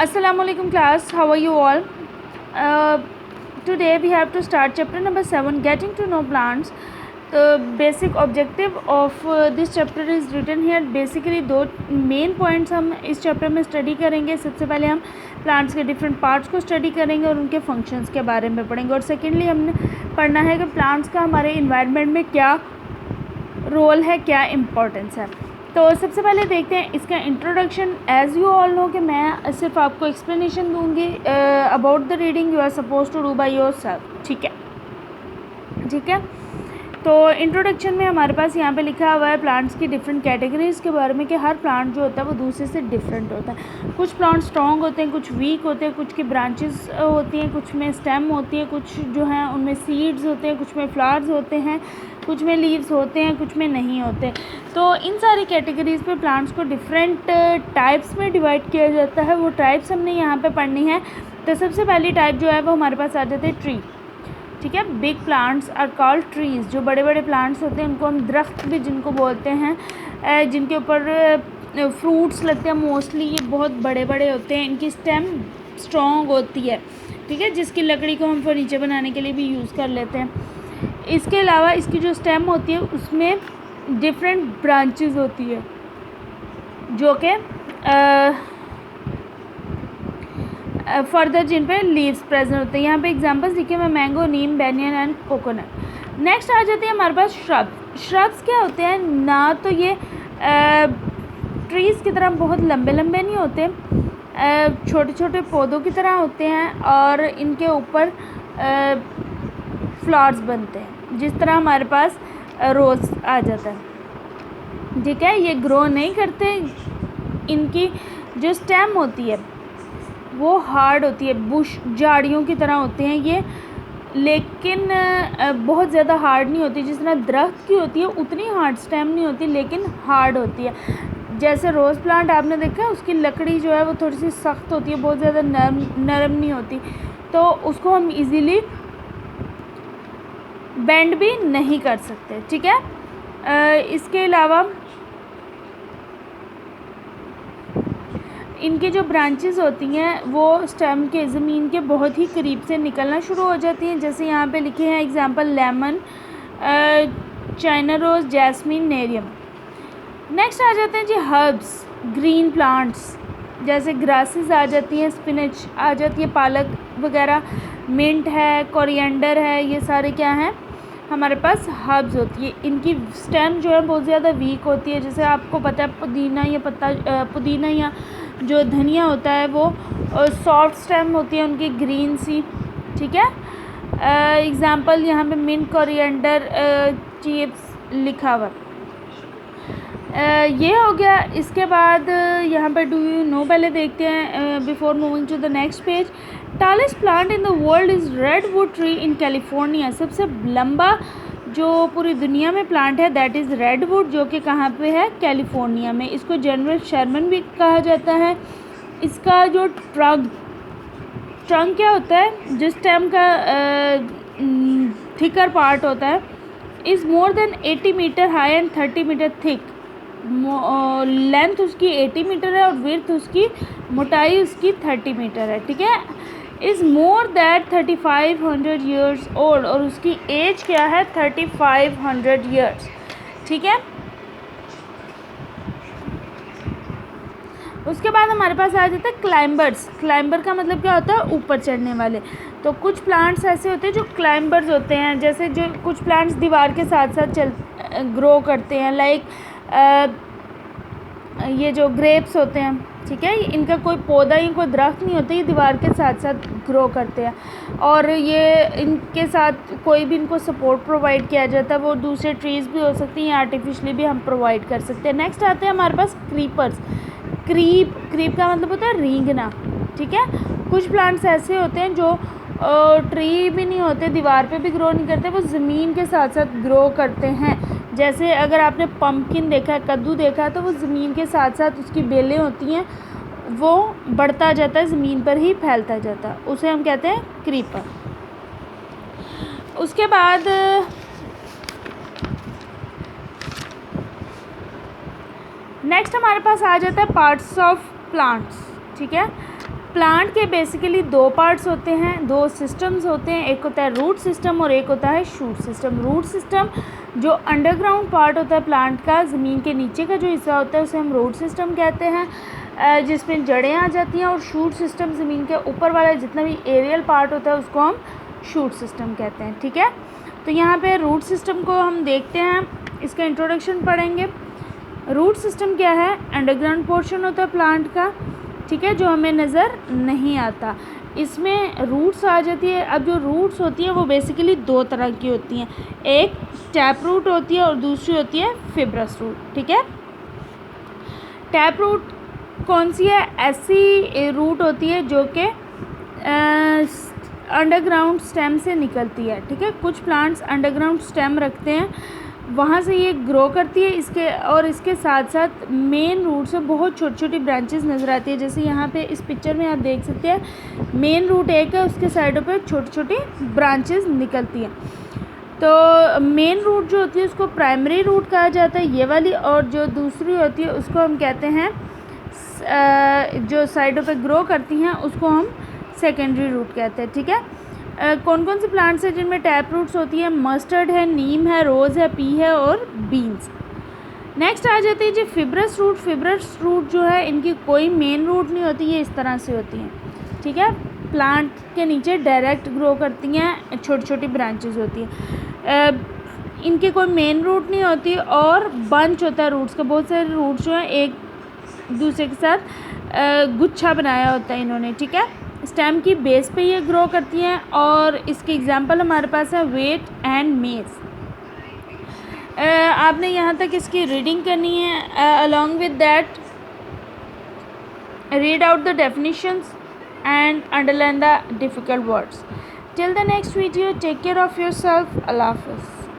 Assalamualaikum class, how are you all? Today we have to start chapter number 7, getting to know plants. The basic objective of this chapter is written here. Basically दो main points हम इस chapter में study करेंगे. सबसे पहले हम plants के different parts को स्टडी करेंगे और उनके फंक्शंस के बारे में पढ़ेंगे. और सेकेंडली हमने पढ़ना है कि प्लांट्स का हमारे इन्वायरमेंट में क्या रोल है, क्या इम्पोर्टेंस है. तो सबसे पहले देखते हैं इसका introduction. As you all know कि मैं सिर्फ आपको एक्सप्लेनेशन दूंगी about the reading you are suppose to do by yourself. ठीक है. तो इंट्रोडक्शन में हमारे पास यहाँ पे लिखा हुआ है प्लांट्स की डिफरेंट कैटेगरीज़ के बारे में कि हर प्लांट जो होता है वो दूसरे से डिफरेंट होता है. कुछ प्लांट स्ट्रॉन्ग होते हैं, कुछ वीक होते हैं, कुछ की ब्रांचेस होती हैं, कुछ में स्टेम होती है, कुछ जो हैं उनमें सीड्स होते हैं, कुछ में फ्लावर्स होते हैं, कुछ में लीव्स होते हैं, कुछ में नहीं होते. तो इन सारी कैटेगरीज़ पे प्लांट्स को डिफरेंट टाइप्स में डिवाइड किया जाता है. वो टाइप्स हमने यहाँ पे पढ़नी है. तो सबसे पहली टाइप जो है वो हमारे पास आ जाते हैं ट्री. ठीक है. Big plants are called trees. जो बड़े बड़े प्लांट्स होते हैं उनको हम दरख्त भी जिनको बोलते हैं, जिनके ऊपर फ्रूट्स लगते हैं. मोस्टली ये बहुत बड़े बड़े होते हैं, इनकी स्टेम स्ट्रॉन्ग होती है. ठीक है. जिसकी लकड़ी को हम फर्नीचर बनाने के लिए भी यूज़ कर लेते हैं. इसके अलावा इसकी जो स्टेम होती है उसमें डिफरेंट ब्रांचेस होती है जो कि फर्दर जिन पे लीव्स प्रेजेंट होते हैं. यहाँ पे एग्जांपल्स लिखे हुए mango, neem, banyan and coconut. Next आ जाती है हमारे पास श्रब्स. श्रब्स क्या होते हैं? ना तो ये ट्रीज़ की तरह बहुत लंबे लंबे नहीं होते, छोटे छोटे पौधों की तरह होते हैं और इनके ऊपर फ्लावर्स बनते हैं जिस तरह हमारे पास रोज़ आ जाता है. ठीक है. ये ग्रो नहीं करते. इनकी जो स्टेम होती है वो हार्ड होती है, बुश झाड़ियों की तरह होते हैं ये, लेकिन बहुत ज़्यादा हार्ड नहीं होती. जिस तरह दरख्त की होती है उतनी हार्ड स्टेम नहीं होती, लेकिन हार्ड होती है. जैसे रोज़ प्लांट आपने देखा है उसकी लकड़ी जो है वो थोड़ी सी सख्त होती है, बहुत ज़्यादा नरम नहीं होती, तो उसको हम इजीली बेंड भी नहीं कर सकते. ठीक है. इसके अलावा इनकी जो ब्रांचेस होती हैं वो स्टेम के ज़मीन के बहुत ही करीब से निकलना शुरू हो जाती हैं. जैसे यहाँ पे लिखे हैं example lemon, China rose, jasmine, nerium. Next आ जाते हैं जी हर्ब्स, ग्रीन प्लांट्स. जैसे ग्रासेस आ जाती हैं, स्पिनच आ जाती है, पालक वगैरह, मिंट है, कोरिएंडर है. ये सारे क्या हैं हमारे पास हर्ब्स होती है. इनकी स्टेम जो है बहुत ज़्यादा वीक होती है. जैसे आपको पता है पुदीना या जो धनिया होता है वो सॉफ्ट स्टेम होती है उनकी, ग्रीन सी. ठीक है. एग्जांपल यहाँ पे मिंट, कोरिएंडर, चिप्स लिखा हुआ. ये हो गया. इसके बाद यहाँ पर डू यू नो पहले देखते हैं before moving to the next page. Tallest plant in the world is redwood tree in California. सबसे लंबा जो पूरी दुनिया में प्लांट है दैट इज़ रेडवुड, जो कि कहाँ पे है? कैलिफोर्निया में. इसको जनरल शर्मन भी कहा जाता है. इसका जो ट्रंक क्या होता है, जो स्टेम का थिकर पार्ट होता है, is more than 80 metre high and 30 metre thick. Length उसकी 80 मीटर है और विड्थ उसकी, मोटाई उसकी 30 मीटर है. ठीक है. Is more that 3500 years old. और उसकी एज क्या है? 3500 ईयर्स. ठीक है. उसके बाद हमारे पास आ जाता है क्लाइंबर्स. क्लाइंबर का मतलब क्या होता है? ऊपर चढ़ने वाले. तो कुछ प्लांट्स ऐसे होते हैं जो क्लाइंबर्स होते हैं. जैसे जो कुछ प्लांट्स दीवार के साथ साथ ग्रो करते हैं, लाइक ये जो ग्रेप्स होते हैं. ठीक है. इनका कोई पौधा या कोई दरख्त नहीं होता, ये दीवार के साथ साथ ग्रो करते हैं और ये इनके साथ कोई भी इनको सपोर्ट प्रोवाइड किया जाता है. वो दूसरे ट्रीज़ भी हो सकती हैं, आर्टिफिशली भी हम प्रोवाइड कर सकते हैं. नेक्स्ट आते हैं हमारे पास क्रीपर्स. क्रीप का मतलब होता है रेंगना. ठीक है. कुछ प्लांट्स ऐसे होते हैं जो ट्री भी नहीं होते, दीवार पे भी ग्रो नहीं करते, वो ज़मीन के साथ साथ ग्रो करते हैं. जैसे अगर आपने पम्पकिन देखा है, कद्दू देखा है, तो वो ज़मीन के साथ साथ उसकी बेलें होती हैं, वो बढ़ता जाता है, ज़मीन पर ही फैलता जाता है. उसे हम कहते हैं क्रीपर. उसके बाद नेक्स्ट हमारे पास आ जाता है पार्ट्स ऑफ प्लांट्स. ठीक है. प्लांट के बेसिकली दो पार्ट्स होते हैं, दो सिस्टम्स होते हैं, एक होता है रूट सिस्टम और एक होता है शूट सिस्टम। रूट सिस्टम जो अंडरग्राउंड पार्ट होता है प्लांट का, ज़मीन के नीचे का जो हिस्सा होता है उसे हम रूट सिस्टम कहते हैं, जिसमें जड़ें आ जाती हैं। और शूट सिस्टम ज़मीन के ऊपर वाला जितना भी एरियल पार्ट होता है उसको हम शूट सिस्टम कहते हैं। ठीक है, तो यहाँ पे रूट सिस्टम को हम देखते हैं, इसका इंट्रोडक्शन पढ़ेंगे। रूट सिस्टम क्या है? अंडरग्राउंड पोर्शन होता है प्लांट का, ठीक है, जो हमें नज़र नहीं आता। इसमें रूट्स आ जाती है। अब जो रूट्स होती हैं वो बेसिकली दो तरह की होती हैं, एक टैप रूट होती है और दूसरी होती है फिब्रस रूट। ठीक है, टैप रूट कौन सी है? ऐसी रूट होती है जो कि अंडरग्राउंड स्टेम से निकलती है। ठीक है, कुछ प्लांट्स अंडरग्राउंड स्टेम रखते हैं, वहाँ से ये ग्रो करती है। इसके साथ साथ मेन रूट से बहुत छोटी छोटी ब्रांचेस नज़र आती है। जैसे यहाँ पे इस पिक्चर में आप देख सकते हैं, मेन रूट एक है, उसके साइडों पे छोटी छोटी ब्रांचेस निकलती हैं। तो मेन रूट जो होती है उसको प्राइमरी रूट कहा जाता है, ये वाली, और जो दूसरी होती है उसको हम कहते हैं, जो साइडों पे ग्रो करती हैं उसको हम सेकेंडरी रूट कहते हैं। ठीक है, कौन कौन से प्लांट्स हैं जिनमें टैप रूट्स होती है? मस्टर्ड है, नीम है, रोज़ है, पी है और बीन्स। नेक्स्ट आ जाती है जी फिब्रस रूट। फिब्रस रूट जो है इनकी कोई मेन रूट नहीं होती, ये इस तरह से होती हैं। ठीक है, प्लांट के नीचे डायरेक्ट ग्रो करती हैं, छोटी छोटी ब्रांचेस होती हैं, इनकी कोई मेन रूट नहीं होती और बंच होता है रूट्स का। बहुत सारे रूट्स जो हैं एक दूसरे के साथ गुच्छा बनाया होता है इन्होंने। ठीक है, स्टेम की बेस पे ये ग्रो करती हैं और इसके एग्जांपल हमारे पास है वेट एंड मेज। आपने यहाँ तक इसकी रीडिंग करनी है। Along with that read out the definitions and underline the difficult words. Till the next video, take care of yourself. अल्लाह हाफ़िज़।